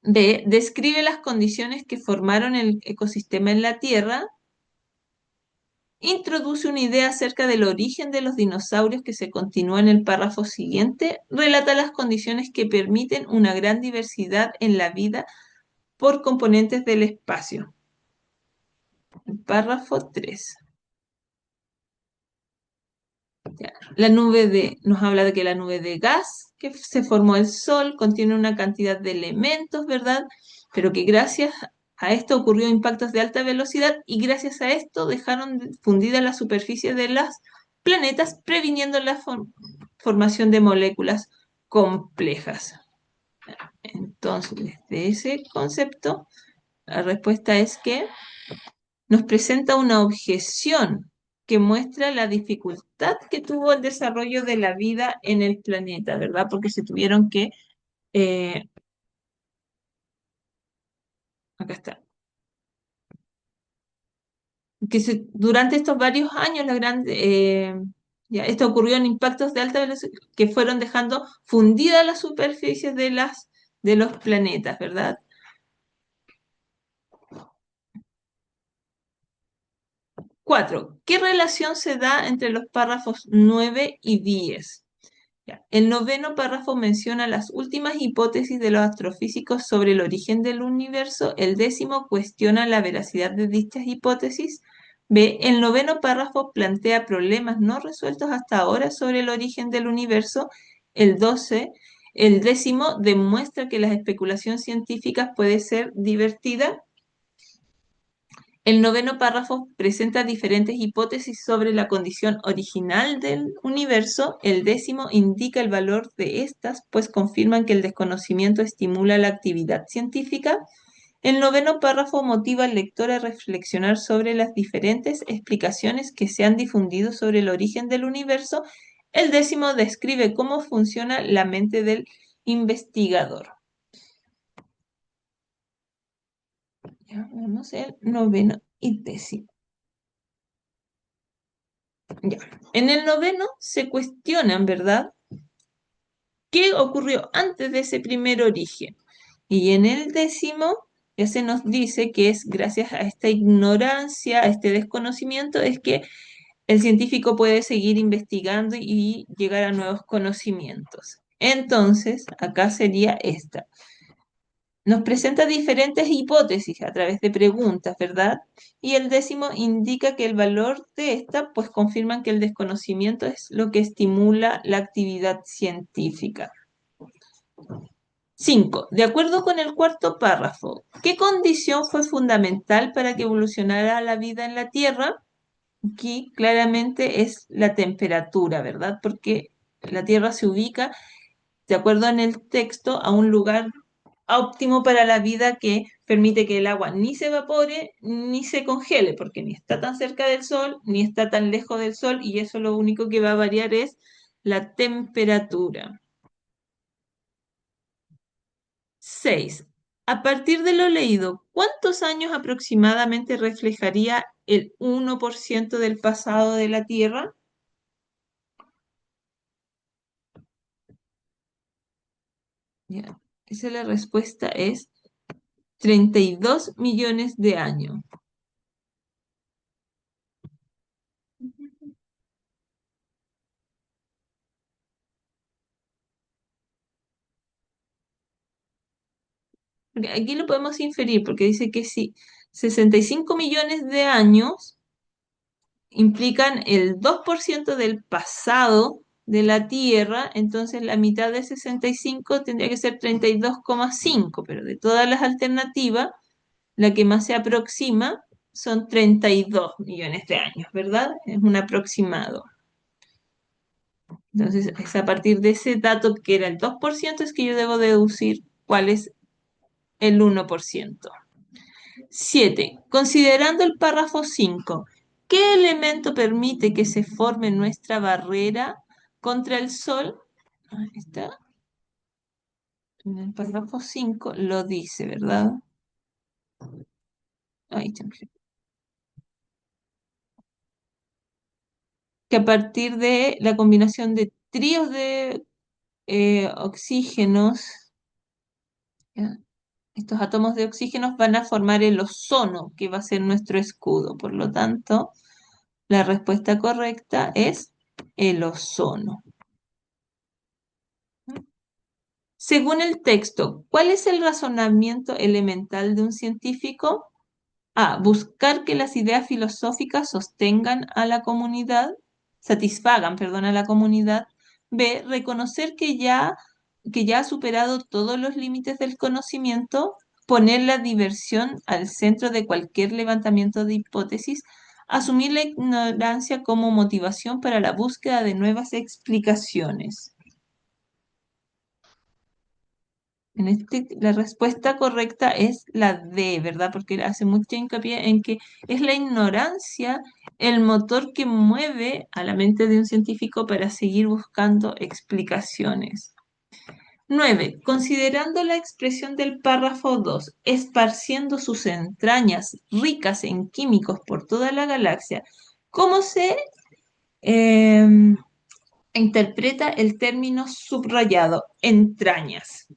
Speaker 1: B, describe las condiciones que formaron el ecosistema en la Tierra. Introduce una idea acerca del origen de los dinosaurios que se continúa en el párrafo siguiente. Relata las condiciones que permiten una gran diversidad en la vida por componentes del espacio. El párrafo 3. Nos habla de que la nube de gas que se formó el Sol contiene una cantidad de elementos, ¿verdad? Pero que gracias a esto ocurrió impactos de alta velocidad y gracias a esto dejaron fundida la superficie de los planetas, previniendo la formación de moléculas complejas. Entonces, desde ese concepto, la respuesta es que nos presenta una objeción que muestra la dificultad que tuvo el desarrollo de la vida en el planeta, ¿verdad? Porque se tuvieron que, eh, acá está, durante estos varios años, esto ocurrió en impactos de alta velocidad que fueron dejando fundidas las superficies de los planetas, ¿verdad? 4. ¿Qué relación se da entre los párrafos 9 y 10? Ya. El noveno párrafo menciona las últimas hipótesis de los astrofísicos sobre el origen del universo. El décimo cuestiona la veracidad de dichas hipótesis. B. El noveno párrafo plantea problemas no resueltos hasta ahora sobre el origen del universo. El décimo demuestra que la especulación científica puede ser divertida. El noveno párrafo presenta diferentes hipótesis sobre la condición original del universo. El décimo indica el valor de estas, pues confirman que el desconocimiento estimula la actividad científica. El noveno párrafo motiva al lector a reflexionar sobre las diferentes explicaciones que se han difundido sobre el origen del universo. El décimo describe cómo funciona la mente del investigador. Ya vemos el noveno y décimo. Ya. En el noveno se cuestionan, ¿verdad? ¿Qué ocurrió antes de ese primer origen? Y en el décimo ya se nos dice que es gracias a esta ignorancia, a este desconocimiento, es que el científico puede seguir investigando y llegar a nuevos conocimientos. Entonces, acá sería esta. Nos presenta diferentes hipótesis a través de preguntas, ¿verdad? Y el décimo indica que el valor de esta, pues confirman que el desconocimiento es lo que estimula la actividad científica. 5. De acuerdo con el cuarto párrafo, ¿qué condición fue fundamental para que evolucionara la vida en la Tierra? Aquí claramente es la temperatura, ¿verdad? Porque la Tierra se ubica, de acuerdo en el texto, a un lugar óptimo para la vida que permite que el agua ni se evapore ni se congele, porque ni está tan cerca del sol ni está tan lejos del sol y eso lo único que va a variar es la temperatura. 6. A partir de lo leído, ¿cuántos años aproximadamente reflejaría el 1% del pasado de la Tierra? Ya, esa la respuesta es 32 millones de años. Porque aquí lo podemos inferir, porque dice que si 65 millones de años implican el 2% del pasado de la Tierra, entonces la mitad de 65 tendría que ser 32,5, pero de todas las alternativas, la que más se aproxima son 32 millones de años, ¿verdad? Es un aproximado. Entonces, es a partir de ese dato que era el 2% es que yo debo deducir cuál es el 1%. 7. Considerando el párrafo 5, ¿qué elemento permite que se forme nuestra barrera contra el Sol? Ahí está. En el párrafo 5 lo dice, ¿verdad? Ahí está. Que a partir de la combinación de tríos de oxígenos, ¿ya? Estos átomos de oxígeno van a formar el ozono, que va a ser nuestro escudo. Por lo tanto, la respuesta correcta es el ozono. Según el texto, ¿cuál es el razonamiento elemental de un científico? A. Buscar que las ideas filosóficas sostengan a la comunidad, satisfagan, perdón, a la comunidad. B. Reconocer que ya ha superado todos los límites del conocimiento, poner la diversión al centro de cualquier levantamiento de hipótesis, asumir la ignorancia como motivación para la búsqueda de nuevas explicaciones. La respuesta correcta es la D, ¿verdad? Porque hace mucha hincapié en que es la ignorancia el motor que mueve a la mente de un científico para seguir buscando explicaciones. 9. Considerando la expresión del párrafo 2, esparciendo sus entrañas ricas en químicos por toda la galaxia, ¿cómo se interpreta el término subrayado? Entrañas.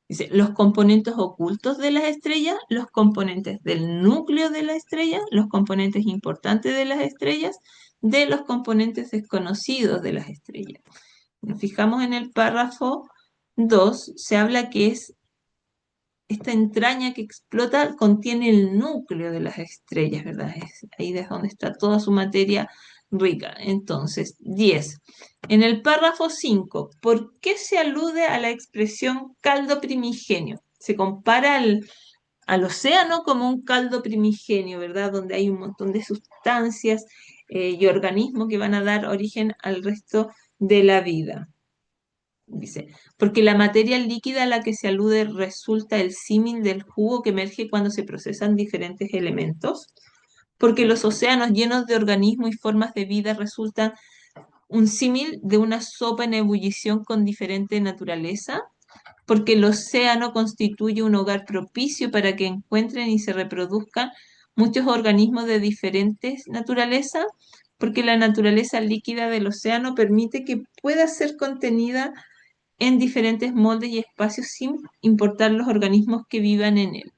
Speaker 1: Dice, los componentes ocultos de las estrellas, los componentes del núcleo de la estrella, los componentes importantes de las estrellas, de los componentes desconocidos de las estrellas. Nos fijamos en el párrafo 2, se habla que es esta entraña que explota, contiene el núcleo de las estrellas, ¿verdad? Es ahí es donde está toda su materia rica. Entonces, 10. En el párrafo 5, ¿por qué se alude a la expresión caldo primigenio? Se compara al océano como un caldo primigenio, ¿verdad? Donde hay un montón de sustancias y organismos que van a dar origen al resto de la vida. Dice, porque la materia líquida a la que se alude resulta el símil del jugo que emerge cuando se procesan diferentes elementos, porque los océanos llenos de organismos y formas de vida resultan un símil de una sopa en ebullición con diferente naturaleza, porque el océano constituye un hogar propicio para que encuentren y se reproduzcan muchos organismos de diferentes naturalezas, porque la naturaleza líquida del océano permite que pueda ser contenida en diferentes moldes y espacios sin importar los organismos que vivan en él.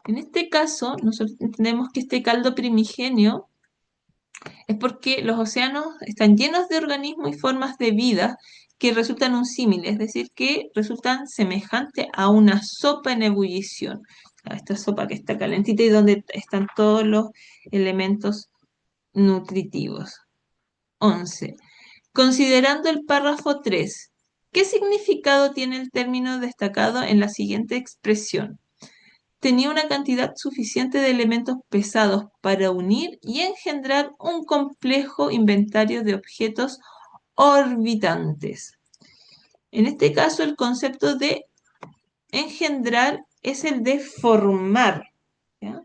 Speaker 1: En este caso, nosotros entendemos que este caldo primigenio es porque los océanos están llenos de organismos y formas de vida que resultan un símil, es decir, que resultan semejantes a una sopa en ebullición, a esta sopa que está calentita y donde están todos los elementos nutritivos. 11. Considerando el párrafo 3, ¿qué significado tiene el término destacado en la siguiente expresión? Tenía una cantidad suficiente de elementos pesados para unir y engendrar un complejo inventario de objetos orbitantes. En este caso, el concepto de engendrar es el de formar, ¿ya?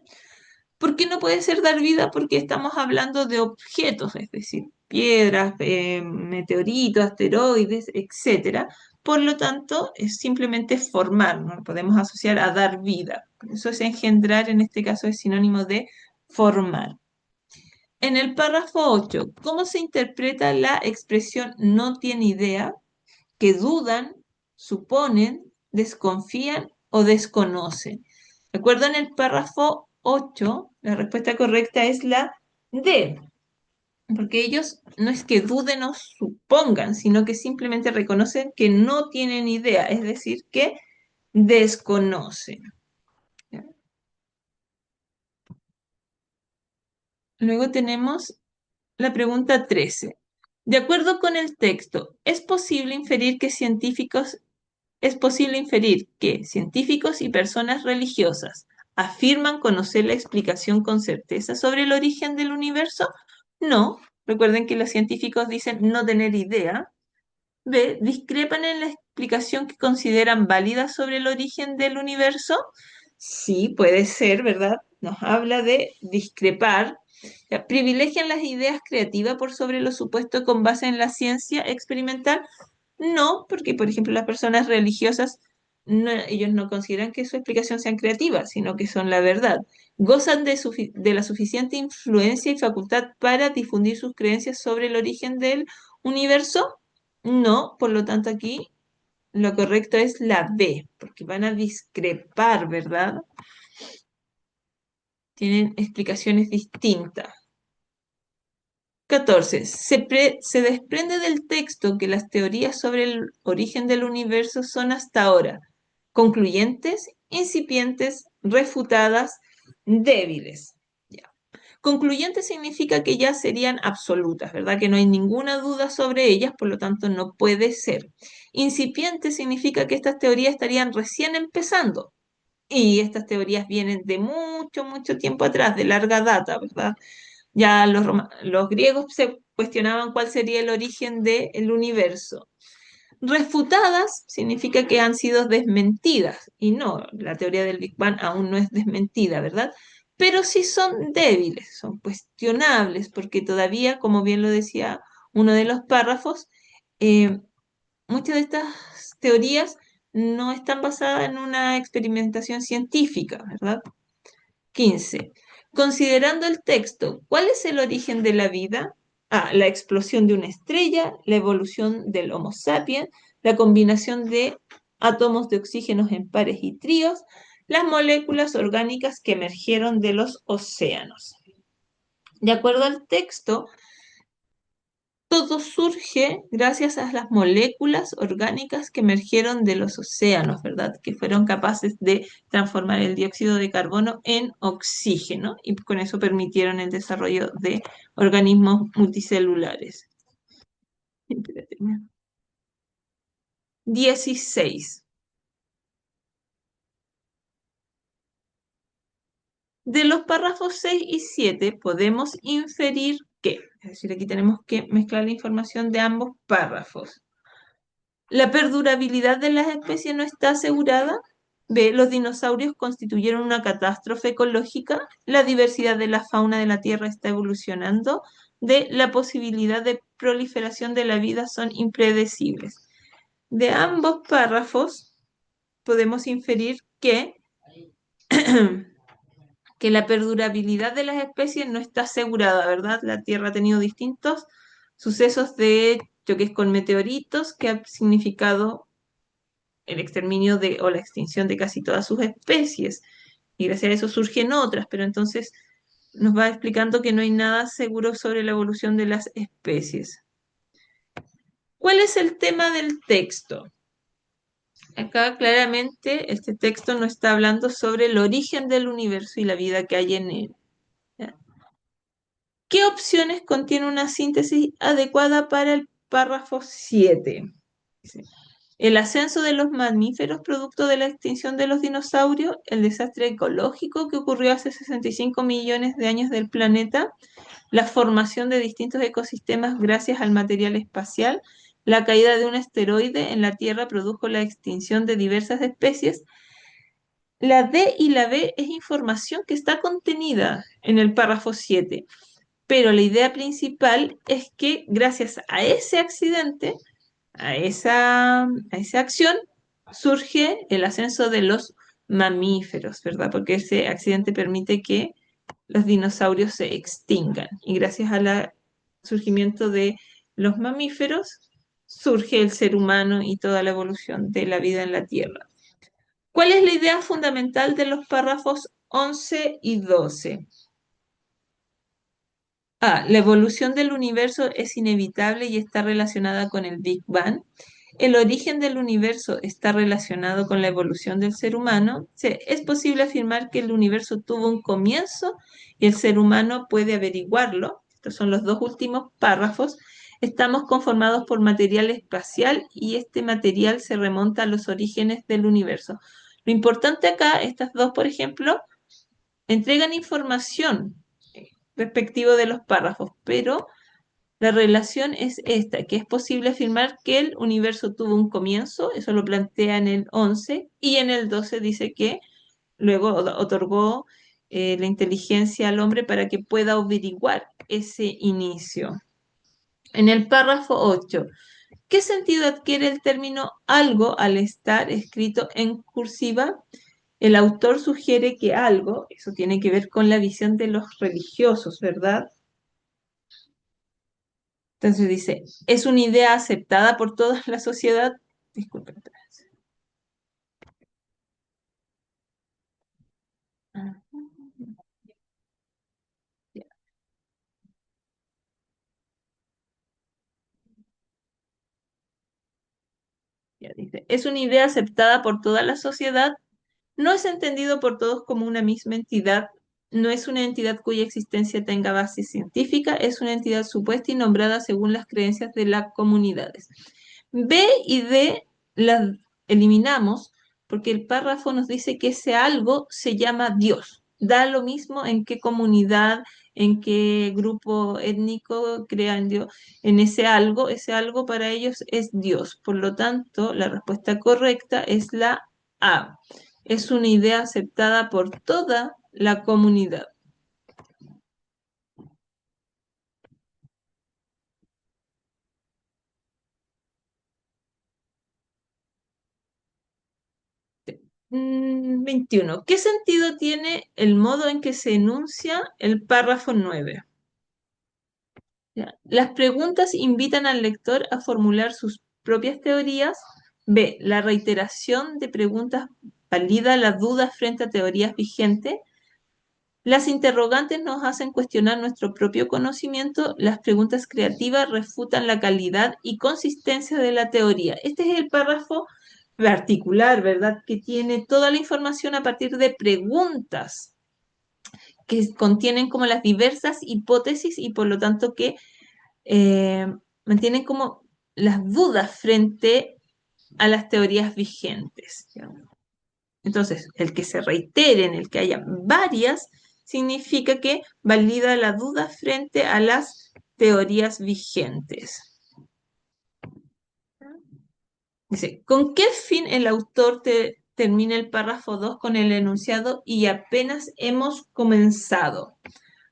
Speaker 1: ¿Por qué no puede ser dar vida? Porque estamos hablando de objetos, es decir, piedras, meteoritos, asteroides, etcétera. Por lo tanto, es simplemente formar, no lo podemos asociar a dar vida. Eso es engendrar, en este caso es sinónimo de formar. En el párrafo 8, ¿cómo se interpreta la expresión no tiene idea? Que dudan, suponen, desconfían o desconocen. Recuerdo en el párrafo 8, la respuesta correcta es la D, porque ellos no es que duden o supongan, sino que simplemente reconocen que no tienen idea, es decir, que desconocen. ¿Ya? Luego tenemos la pregunta 13. De acuerdo con el texto, es posible inferir que científicos y personas religiosas afirman conocer la explicación con certeza sobre el origen del universo. No, recuerden que los científicos dicen no tener idea. B, discrepan en la explicación que consideran válida sobre el origen del universo. Sí, puede ser, ¿verdad? Nos habla de discrepar. Ya, privilegian las ideas creativas por sobre lo supuesto con base en la ciencia experimental. No, porque por ejemplo las personas religiosas, ellos no consideran que su explicación sean creativas, sino que son la verdad. Gozan de la suficiente influencia y facultad para difundir sus creencias sobre el origen del universo. No, por lo tanto aquí lo correcto es la B, porque van a discrepar, ¿verdad? Tienen explicaciones distintas. 14. Se desprende del texto que las teorías sobre el origen del universo son hasta ahora concluyentes, incipientes, refutadas, débiles. Ya. Concluyente significa que ya serían absolutas, ¿verdad? Que no hay ninguna duda sobre ellas, por lo tanto no puede ser. Incipiente significa que estas teorías estarían recién empezando. Y estas teorías vienen de mucho, mucho tiempo atrás, de larga data, ¿verdad? Ya los griegos se cuestionaban cuál sería el origen del universo. Refutadas significa que han sido desmentidas, y no, la teoría del Big Bang aún no es desmentida, ¿verdad? Pero sí son débiles, son cuestionables, porque todavía, como bien lo decía uno de los párrafos, eh, muchas de estas teorías no están basadas en una experimentación científica, ¿verdad? 15. Considerando el texto, ¿cuál es el origen de la vida? A. La explosión de una estrella, la evolución del Homo sapiens, la combinación de átomos de oxígenos en pares y tríos, las moléculas orgánicas que emergieron de los océanos. De acuerdo al texto, todo surge gracias a las moléculas orgánicas que emergieron de los océanos, ¿verdad? Que fueron capaces de transformar el dióxido de carbono en oxígeno y con eso permitieron el desarrollo de organismos multicelulares. Espérate, 16. De los párrafos 6 y 7 podemos inferir que, es decir, aquí tenemos que mezclar la información de ambos párrafos. La perdurabilidad de las especies no está asegurada. B. Los dinosaurios constituyeron una catástrofe ecológica. La diversidad de la fauna de la Tierra está evolucionando. D. La posibilidad de proliferación de la vida son impredecibles. De ambos párrafos podemos inferir que, que la perdurabilidad de las especies no está asegurada, ¿verdad? La Tierra ha tenido distintos sucesos de choques con meteoritos que ha significado el exterminio o la extinción de casi todas sus especies. Y gracias a eso surgen otras, pero entonces nos va explicando que no hay nada seguro sobre la evolución de las especies. ¿Cuál es el tema del texto? Acá claramente este texto no está hablando sobre el origen del universo y la vida que hay en él. ¿Ya? ¿Qué opciones contiene una síntesis adecuada para el párrafo 7? El ascenso de los mamíferos producto de la extinción de los dinosaurios, el desastre ecológico que ocurrió hace 65 millones de años del planeta, la formación de distintos ecosistemas gracias al material espacial, la caída de un asteroide en la Tierra produjo la extinción de diversas especies. La D y la B es información que está contenida en el párrafo 7, pero la idea principal es que gracias a ese accidente, a esa acción, surge el ascenso de los mamíferos, ¿verdad? Porque ese accidente permite que los dinosaurios se extingan. Y gracias al surgimiento de los mamíferos, surge el ser humano y toda la evolución de la vida en la Tierra. ¿Cuál es la idea fundamental de los párrafos 11 y 12? A. La evolución del universo es inevitable y está relacionada con el Big Bang. El origen del universo está relacionado con la evolución del ser humano. C. Es posible afirmar que el universo tuvo un comienzo y el ser humano puede averiguarlo. Estos son los dos últimos párrafos. estamos conformados por material espacial y este material se remonta a los orígenes del universo. Lo importante acá, estas dos, por ejemplo, entregan información respectivo de los párrafos, pero la relación es esta, que es posible afirmar que el universo tuvo un comienzo, eso lo plantea en el 11, y en el 12 dice que luego otorgó la inteligencia al hombre para que pueda averiguar ese inicio. En el párrafo 8, ¿qué sentido adquiere el término algo al estar escrito en cursiva? El autor sugiere que algo, eso tiene que ver con la visión de los religiosos, ¿verdad? Entonces dice, ¿es una idea aceptada por toda la sociedad? Disculpen. Ah, ya, ya dice, ¿es una idea aceptada por toda la sociedad? No es entendido por todos como una misma entidad, no es una entidad cuya existencia tenga base científica, es una entidad supuesta y nombrada según las creencias de las comunidades. B y D las eliminamos porque el párrafo nos dice que ese algo se llama Dios. Da lo mismo en qué comunidad, en qué grupo étnico crean Dios. En ese algo para ellos es Dios. Por lo tanto, la respuesta correcta es la A. Es una idea aceptada por toda la comunidad. Mm, 21. ¿Qué sentido tiene el modo en que se enuncia el párrafo 9? Ya. Las preguntas invitan al lector a formular sus propias teorías. B. La reiteración de preguntas valida la duda frente a teorías vigentes. Las interrogantes nos hacen cuestionar nuestro propio conocimiento. Las preguntas creativas refutan la calidad y consistencia de la teoría. Este es el párrafo particular, ¿verdad? Que tiene toda la información a partir de preguntas que contienen como las diversas hipótesis y por lo tanto que eh, mantienen como las dudas frente a las teorías vigentes. ¿Ya? Entonces, el que se reiteren, el que haya varias, significa que valida la duda frente a las teorías vigentes. Dice, ¿con qué fin el autor termina el párrafo 2 con el enunciado y apenas hemos comenzado?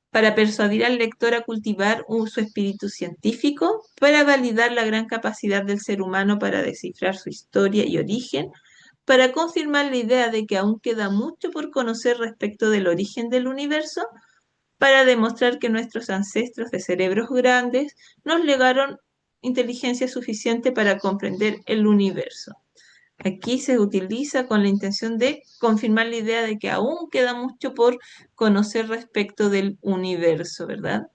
Speaker 1: Para persuadir al lector a cultivar su espíritu científico, para validar la gran capacidad del ser humano para descifrar su historia y origen, para confirmar la idea de que aún queda mucho por conocer respecto del origen del universo, para demostrar que nuestros ancestros de cerebros grandes nos legaron inteligencia suficiente para comprender el universo. Aquí se utiliza con la intención de confirmar la idea de que aún queda mucho por conocer respecto del universo, ¿verdad?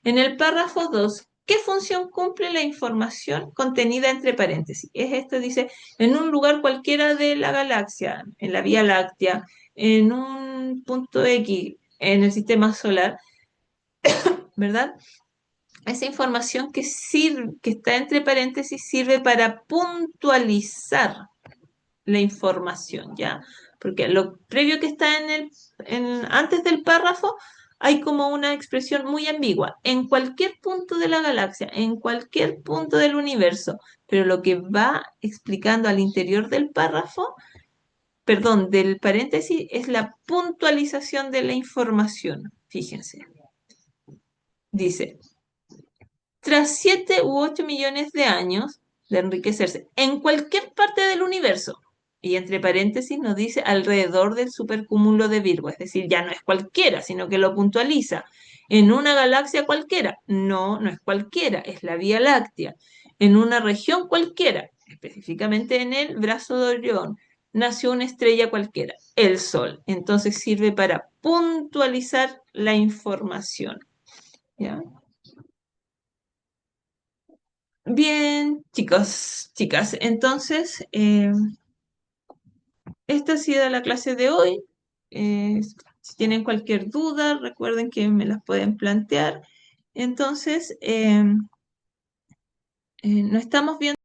Speaker 1: En el párrafo 2, ¿qué función cumple la información contenida entre paréntesis? Es esto, dice, en un lugar cualquiera de la galaxia, en la Vía Láctea, en un punto X, en el sistema solar, ¿verdad? Esa información que está entre paréntesis sirve para puntualizar la información, ¿ya? Porque lo previo que está antes del párrafo hay como una expresión muy ambigua, en cualquier punto de la galaxia, en cualquier punto del universo, pero lo que va explicando al interior del párrafo, perdón, del paréntesis, es la puntualización de la información. Fíjense. Dice, tras 7 u 8 millones de años de enriquecerse en cualquier parte del universo, y entre paréntesis nos dice alrededor del supercúmulo de Virgo, es decir, ya no es cualquiera, sino que lo puntualiza. En una galaxia cualquiera, no, no es cualquiera, es la Vía Láctea. En una región cualquiera, específicamente en el brazo de Orión, nació una estrella cualquiera, el Sol. Entonces sirve para puntualizar la información. ¿Ya? Bien, chicos, chicas, entonces, esta ha sido la clase de hoy. Si tienen cualquier duda, recuerden que me las pueden plantear. Entonces, no estamos viendo